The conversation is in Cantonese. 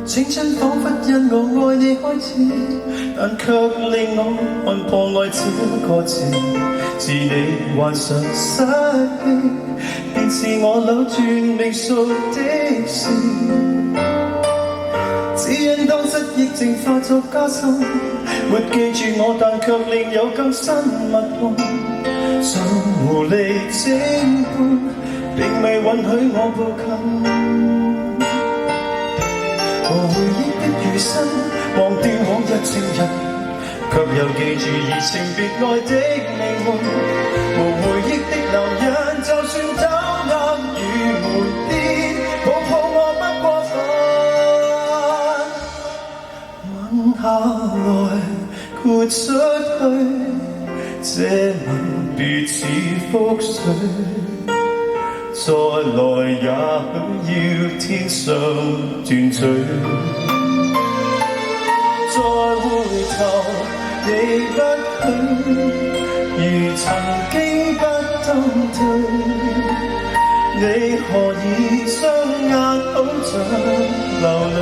青春仿佛因我愛你開始，但卻令我看破愛這個字。是你患上失憶，便是我扭轉命數的事。只因當失憶症化作加深，沒記住我，但卻另有更新密運。像無力偵判，並未允許我步近。和回憶的餘生，忘掉往日情人，卻又記住移情別愛的靈魂。無回憶的男人，就算走啱與沒變，抱抱我不過分。吻下來，豁出去，這吻別似覆水。再來也許要天上斷罪，再回頭你不許，如曾經不登對，你何以雙眼好像流淚？